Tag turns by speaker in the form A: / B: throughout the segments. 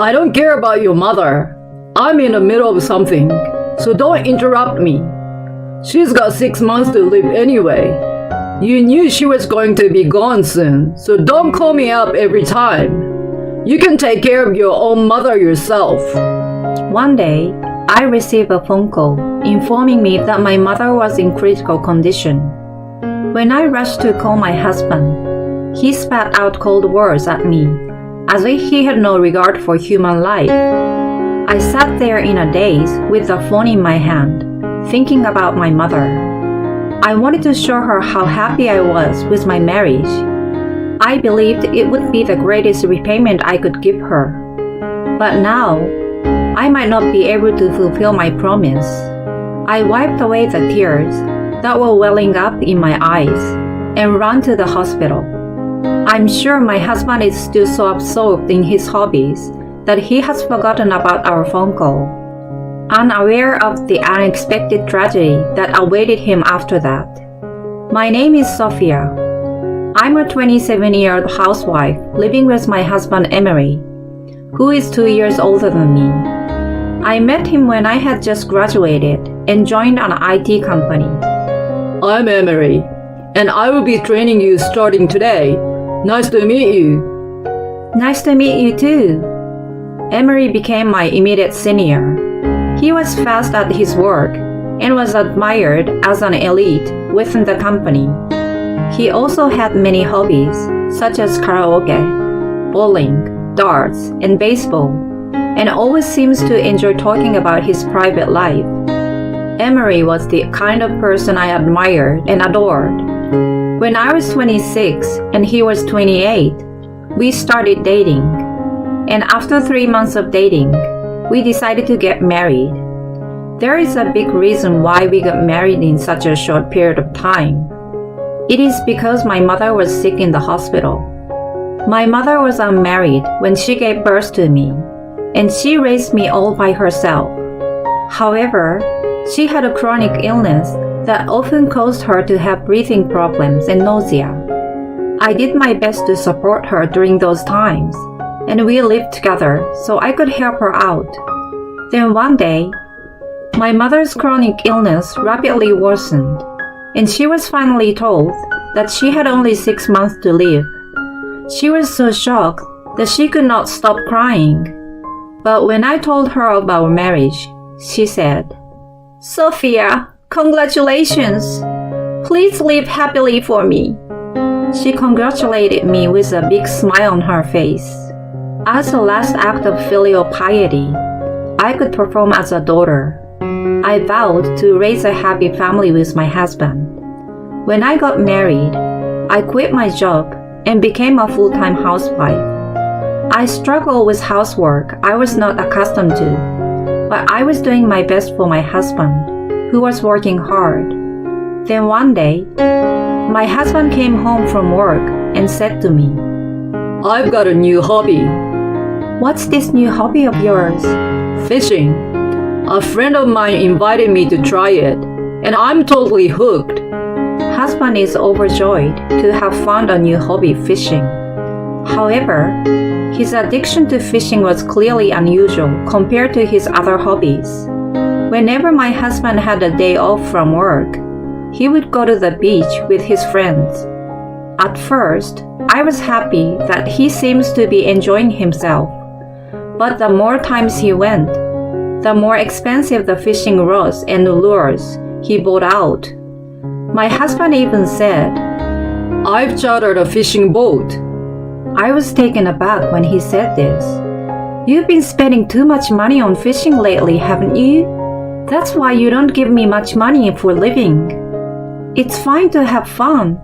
A: I don't care about your mother. I'm in the middle of something, so don't interrupt me. She's got 6 months to live anyway. You knew she was going to be gone soon, so don't call me up every time. You can take care of your own mother yourself.
B: One day, I received a phone call informing me that my mother was in critical condition. When I rushed to call my husband, he spat out cold words at me, as if he had no regard for human life. I sat there in a daze with the phone in my hand, thinking about my mother. I wanted to show her how happy I was with my marriage. I believed it would be the greatest repayment I could give her. But now, I might not be able to fulfill my promise. I wiped away the tears that were welling up in my eyes and ran to the hospital. I'm sure my husband is still so absorbed in his hobbies that he has forgotten about our phone call, unaware of the unexpected tragedy that awaited him after that. My name is Sophia. I'm a 27-year-old housewife living with my husband Emery, who is 2 years older than me. I met him when I had just graduated and joined an IT company.
A: I'm Emery, and I will be training you starting today. Nice to meet you.
B: Nice to meet you too. Emery became my immediate senior. He was fast at his work and was admired as an elite within the company. He also had many hobbies, such as karaoke, bowling, darts, and baseball, and always seems to enjoy talking about his private life. Emery was the kind of person I admired and adored. When I was 26 and he was 28, we started dating. And after 3 months of dating, we decided to get married. There is a big reason why we got married in such a short period of time. It is because my mother was sick in the hospital. My mother was unmarried when she gave birth to me, and she raised me all by herself. However, she had a chronic illness that often caused her to have breathing problems and nausea. I did my best to support her during those times, and we lived together so I could help her out. Then one day, my mother's chronic illness rapidly worsened, and she was finally told that she had only 6 months to live. She was so shocked that she could not stop crying. But when I told her about our marriage, she said, "Sophia, congratulations! Please live happily for me." She congratulated me with a big smile on her face. As a last act of filial piety, I could perform as a daughter. I vowed to raise a happy family with my husband. When I got married, I quit my job and became a full-time housewife. I struggled with housework I was not accustomed to, but I was doing my best for my husband, who was working hard. Then one day, my husband came home from work and said to me,
A: I've got a new hobby.
B: "What's this new hobby of yours?"
A: Fishing. A friend of mine invited me to try it, and I'm totally hooked.
B: Husband is overjoyed to have found a new hobby, fishing. However, his addiction to fishing was clearly unusual compared to his other hobbies. Whenever my husband had a day off from work, he would go to the beach with his friends. At first, I was happy that he seems to be enjoying himself. But the more times he went, the more expensive the fishing rods and lures he bought out. My husband even said,
A: I've chartered a fishing boat.
B: I was taken aback when he said this. "You've been spending too much money on fishing lately, haven't you? That's why you don't give me much money for living. It's fine to have fun,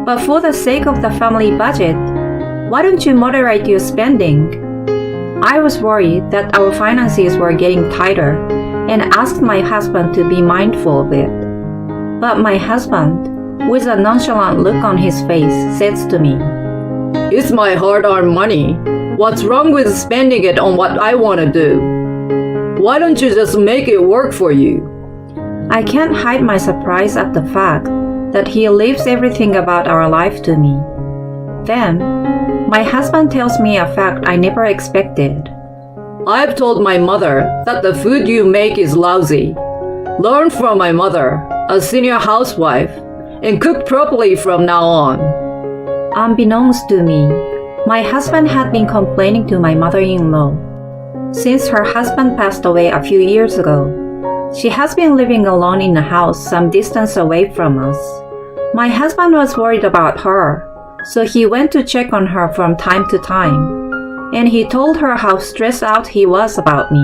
B: but for the sake of the family budget, why don't you moderate your spending?" I was worried that our finances were getting tighter and asked my husband to be mindful of it. But my husband, with a nonchalant look on his face, says to me,
A: It's my hard-earned money. What's wrong with spending it on what I want to do? Why don't you just make it work for you?
B: I can't hide my surprise at the fact that he leaves everything about our life to me. Then, my husband tells me a fact I never expected.
A: I've told my mother that the food you make is lousy. Learn from my mother, a senior housewife, and cook properly from now on.
B: Unbeknownst to me, my husband had been complaining to my mother-in-law. Since her husband passed away a few years ago, she has been living alone in a house some distance away from us. My husband was worried about her, so he went to check on her from time to time, and he told her how stressed out he was about me.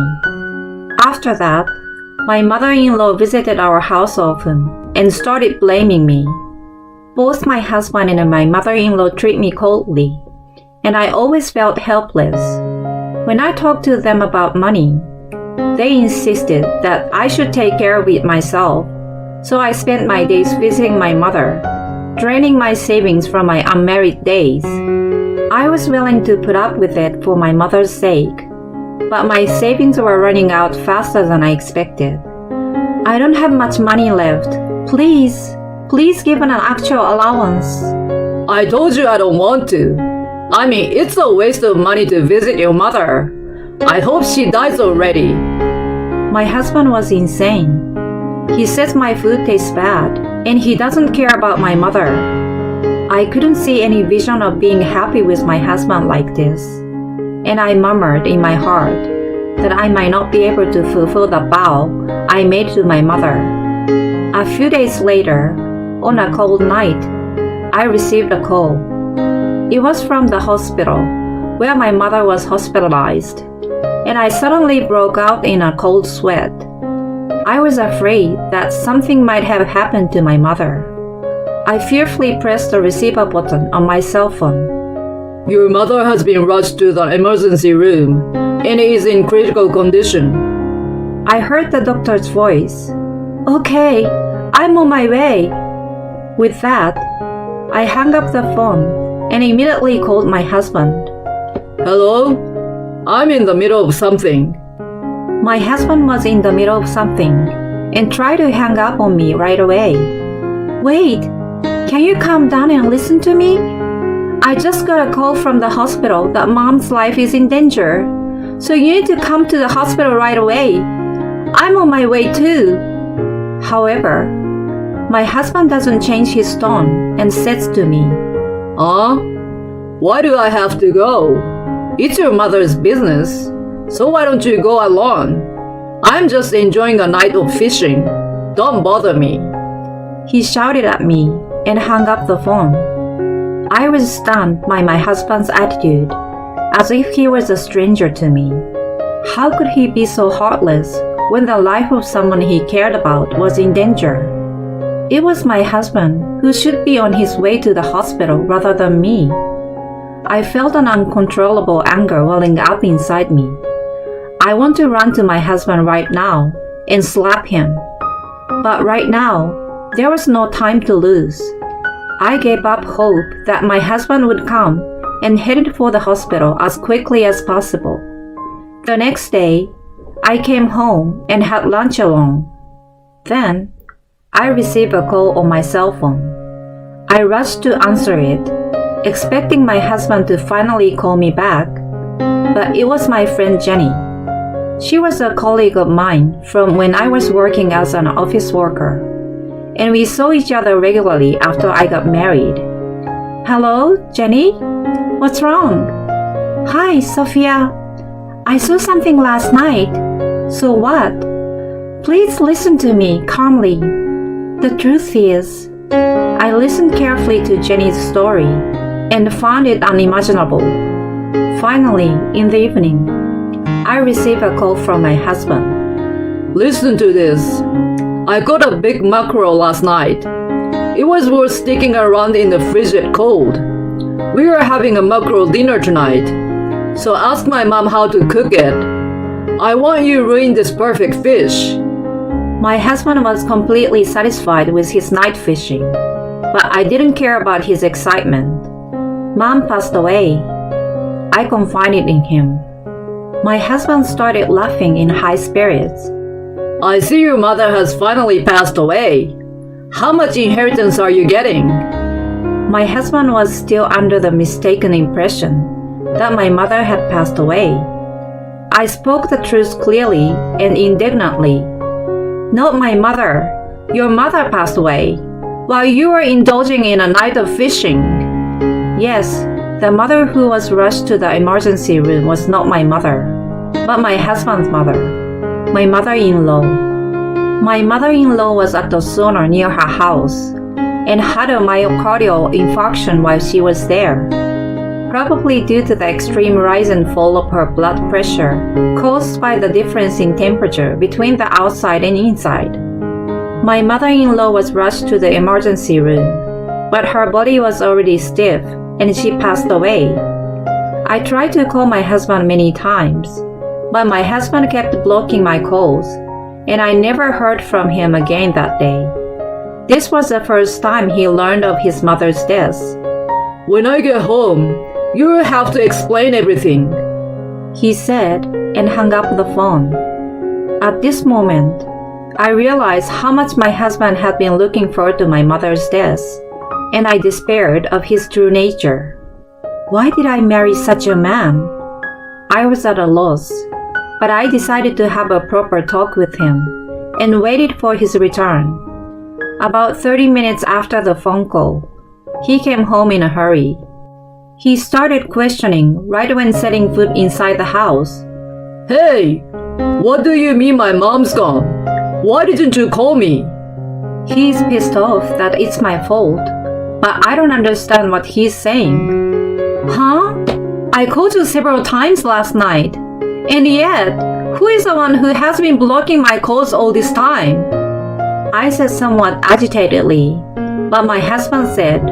B: After that, my mother-in-law visited our house often and started blaming me. Both my husband and my mother-in-law treat me coldly, and I always felt helpless. When I talked to them about money, they insisted that I should take care of it myself, so I spent my days visiting my mother, draining my savings from my unmarried days. I was willing to put up with it for my mother's sake, but my savings were running out faster than I expected. I don't have much money left. Please give an actual allowance.
A: I told you I don't want to. I mean, it's a waste of money to visit your mother. I hope she dies already.
B: My husband was insane. He says my food tastes bad, and he doesn't care about my mother. I couldn't see any vision of being happy with my husband like this, and I murmured in my heart that I might not be able to fulfill the vow I made to my mother. A few days later, on a cold night, I received a call. It was from the hospital, where my mother was hospitalized, and I suddenly broke out in a cold sweat. I was afraid that something might have happened to my mother. I fearfully pressed the receiver button on my cell phone.
A: Your mother has been rushed to the emergency room and is in critical condition.
B: I heard the doctor's voice. Okay, I'm on my way. With that, I hung up the phone and immediately called my husband.
A: Hello? I'm in the middle of something.
B: My husband was in the middle of something and tried to hang up on me right away. Wait, can you calm down and listen to me? I just got a call from the hospital that mom's life is in danger, so you need to come to the hospital right away. I'm on my way too. However, my husband doesn't change his tone and says to me,
A: Why do I have to go? It's your mother's business, so why don't you go alone? I'm just enjoying a night of fishing. Don't bother me.
B: He shouted at me and hung up the phone. I was stunned by my husband's attitude, as if he was a stranger to me. How could he be so heartless when the life of someone he cared about was in danger? It was my husband who should be on his way to the hospital rather than me. I felt an uncontrollable anger welling up inside me. I want to run to my husband right now and slap him. But right now, there was no time to lose. I gave up hope that my husband would come and headed for the hospital as quickly as possible. The next day, I came home and had lunch alone. Then, I received a call on my cell phone. I rushed to answer it, expecting my husband to finally call me back, but it was my friend Jenny. She was a colleague of mine from when I was working as an office worker, and we saw each other regularly after I got married. Hello, Jenny? What's wrong? Hi, Sophia. I saw something last night. So what? Please listen to me calmly. The truth is, I listened carefully to Jenny's story and found it unimaginable. Finally, in the evening, I received a call from my husband.
A: Listen to this. I got a big mackerel last night. It was worth sticking around in the frigid cold. We are having a mackerel dinner tonight, so ask my mom how to cook it. I want you to ruin this perfect fish.
B: My husband was completely satisfied with his night fishing, but I didn't care about his excitement. Mom passed away. I confided in him. My husband started laughing in high spirits.
A: I see your mother has finally passed away. How much inheritance are you getting?
B: My husband was still under the mistaken impression that my mother had passed away. I spoke the truth clearly and indignantly. Not my mother. Your mother passed away while you were indulging in a night of fishing. Yes, the mother who was rushed to the emergency room was not my mother, but my husband's mother, my mother-in-law. My mother-in-law was at the sauna near her house and had a myocardial infarction while she was there, probably due to the extreme rise and fall of her blood pressure caused by the difference in temperature between the outside and inside. My mother-in-law was rushed to the emergency room, but her body was already stiff and she passed away. I tried to call my husband many times, but my husband kept blocking my calls, and I never heard from him again that day. This was the first time he learned of his mother's death.
A: When I get home, you'll have to explain everything,
B: he said and hung up the phone. At this moment, I realized how much my husband had been looking forward to my mother's death, and I despaired of his true nature. Why did I marry such a man? I was at a loss, but I decided to have a proper talk with him and waited for his return. About 30 minutes after the phone call, he came home in a hurry. He started questioning right when setting foot inside the house.
A: Hey, what do you mean my mom's gone? Why didn't you call me?
B: He's pissed off that it's my fault, but I don't understand what he's saying. Huh? I called you several times last night, and yet, who is the one who has been blocking my calls all this time? I said somewhat agitatedly, but my husband said,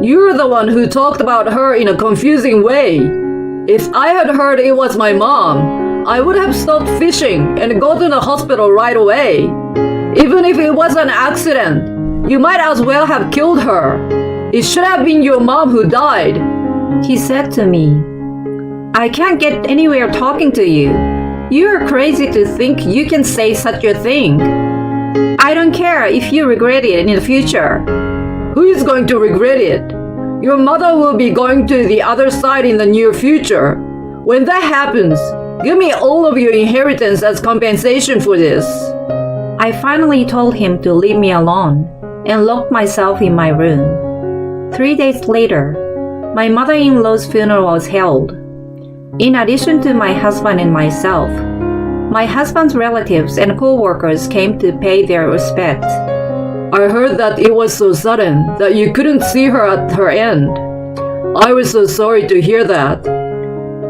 A: You're the one who talked about her in a confusing way. If I had heard it was my mom, I would have stopped fishing and go to the hospital right away. Even if it was an accident, you might as well have killed her. It should have been your mom who died,
B: he said to me. I can't get anywhere talking to you. You're crazy to think you can say such a thing. I don't care if you regret it in the future.
A: Who is going to regret it? Your mother will be going to the other side in the near future. When that happens, give me all of your inheritance as compensation for this.
B: I finally told him to leave me alone and locked myself in my room. 3 days later, my mother-in-law's funeral was held. In addition to my husband and myself, my husband's relatives and co-workers came to pay their respects.
A: I heard that it was so sudden that you couldn't see her at her end. I was so sorry to hear that.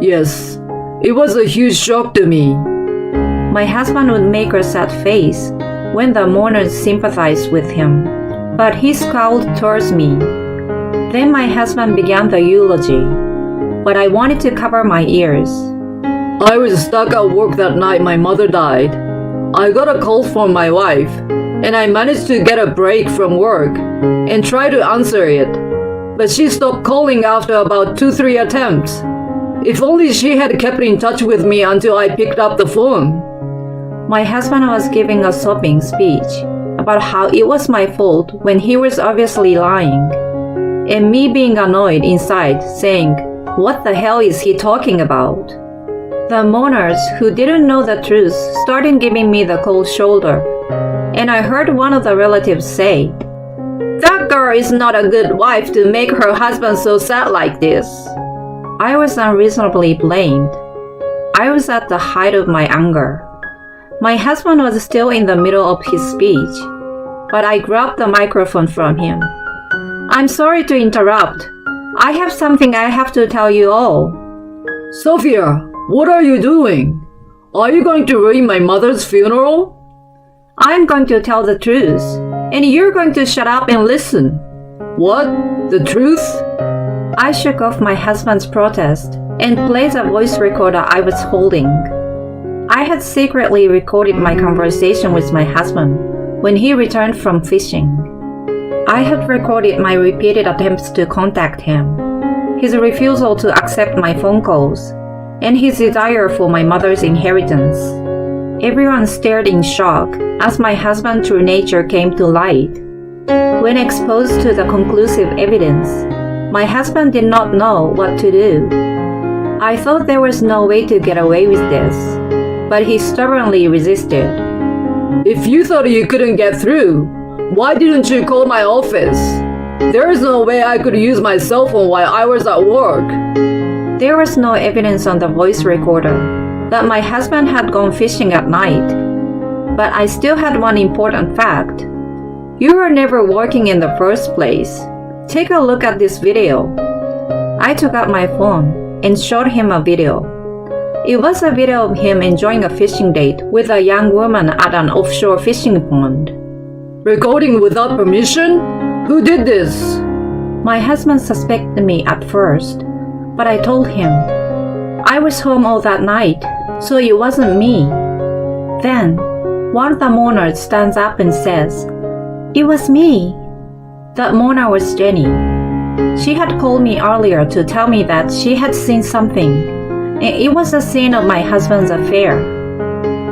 A: Yes, it was a huge shock to me.
B: My husband would make a sad face when the mourners sympathized with him, but he scowled towards me. Then my husband began the eulogy, but I wanted to cover my ears.
A: I was stuck at work that night my mother died. I got a call from my wife, and I managed to get a break from work and try to answer it. But she stopped calling after about 2-3 attempts. If only she had kept in touch with me until I picked up the phone.
B: My husband was giving a sobbing speech about how it was my fault when he was obviously lying, and me being annoyed inside, saying, "What the hell is he talking about?" The mourners who didn't know the truth started giving me the cold shoulder, and I heard one of the relatives say, "That girl is not a good wife to make her husband so sad like this." I was unreasonably blamed. I was at the height of my anger. My husband was still in the middle of his speech, but I grabbed the microphone from him. "I'm sorry to interrupt. I have something I have to tell you all."
A: Sophia, what are you doing? Are you going to ruin my mother's funeral?
B: I'm going to tell the truth, and you're going to shut up and listen.
A: What? The truth?
B: I shook off my husband's protest and played the voice recorder I was holding. I had secretly recorded my conversation with my husband when he returned from fishing. I had recorded my repeated attempts to contact him, his refusal to accept my phone calls, and his desire for my mother's inheritance. Everyone stared in shock as my husband's true nature came to light. When exposed to the conclusive evidence, my husband did not know what to do. I thought there was no way to get away with this, but he stubbornly resisted.
A: If you thought you couldn't get through, why didn't you call my office? There is no way I could use my cell phone while I was at work.
B: There was no evidence on the voice recorder that my husband had gone fishing at night. But I still had one important fact. You were never working in the first place. Take a look at this video. I took out my phone and showed him a video. It was a video of him enjoying a fishing date with a young woman at an offshore fishing pond.
A: Recording without permission? Who did this?
B: My husband suspected me at first, but I told him I was home all that night, so it wasn't me. Then, one of the mourners stands up and says, "It was me." That mourner was Jenny. She had called me earlier to tell me that she had seen something, and it was the scene of my husband's affair.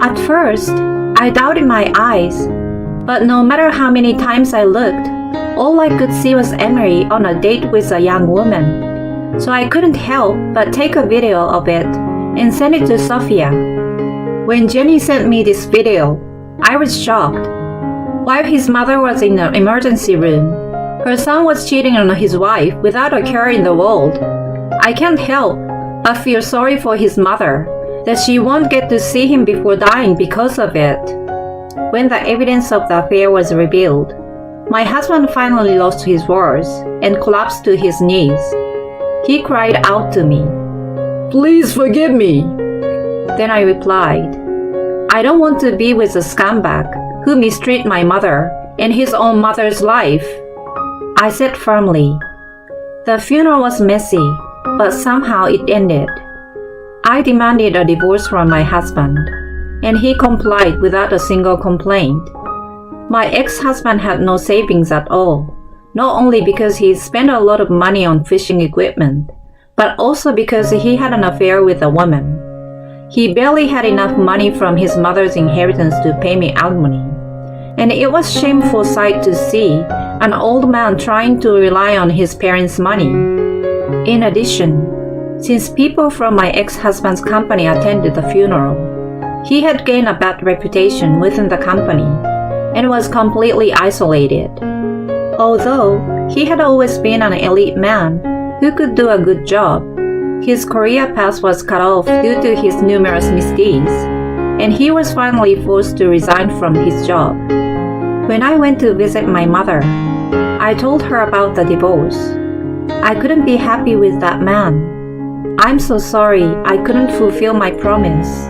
B: At first, I doubted my eyes, but no matter how many times I looked, all I could see was Emery on a date with a young woman. So I couldn't help but take a video of it and send it to Sophia. When Jenny sent me this video, I was shocked. While his mother was in the emergency room, her son was cheating on his wife without a care in the world. I can't help but feel sorry for his mother, that she won't get to see him before dying because of it. When the evidence of the affair was revealed, my husband finally lost his words and collapsed to his knees. He cried out to me,
A: "Please forgive me."
B: Then I replied, "I don't want to be with a scumbag who mistreated my mother and his own mother's life." I said firmly. The funeral was messy, but somehow it ended. I demanded a divorce from my husband, and he complied without a single complaint. My ex-husband had no savings at all, not only because he spent a lot of money on fishing equipment, but also because he had an affair with a woman. He barely had enough money from his mother's inheritance to pay me alimony, and it was a shameful sight to see an old man trying to rely on his parents' money. In addition, since people from my ex-husband's company attended the funeral, he had gained a bad reputation within the company and was completely isolated. Although he had always been an elite man who could do a good job, his career path was cut off due to his numerous misdeeds, and he was finally forced to resign from his job. When I went to visit my mother, I told her about the divorce. I couldn't be happy with that man. "I'm so sorry I couldn't fulfill my promise."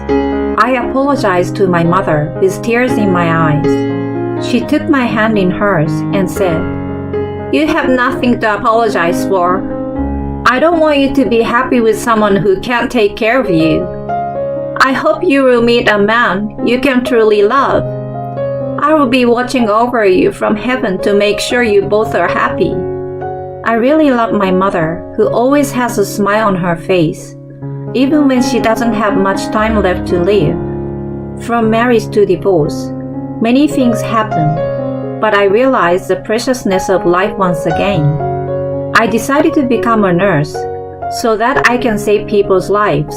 B: I apologized to my mother with tears in my eyes. She took my hand in hers and said, "You have nothing to apologize for. I don't want you to be happy with someone who can't take care of you. I hope you will meet a man you can truly love. I will be watching over you from heaven to make sure you both are happy." I really love my mother, who always has a smile on her face, even when she doesn't have much time left to live. From marriage to divorce, many things happen, but I realized the preciousness of life once again. I decided to become a nurse so that I can save people's lives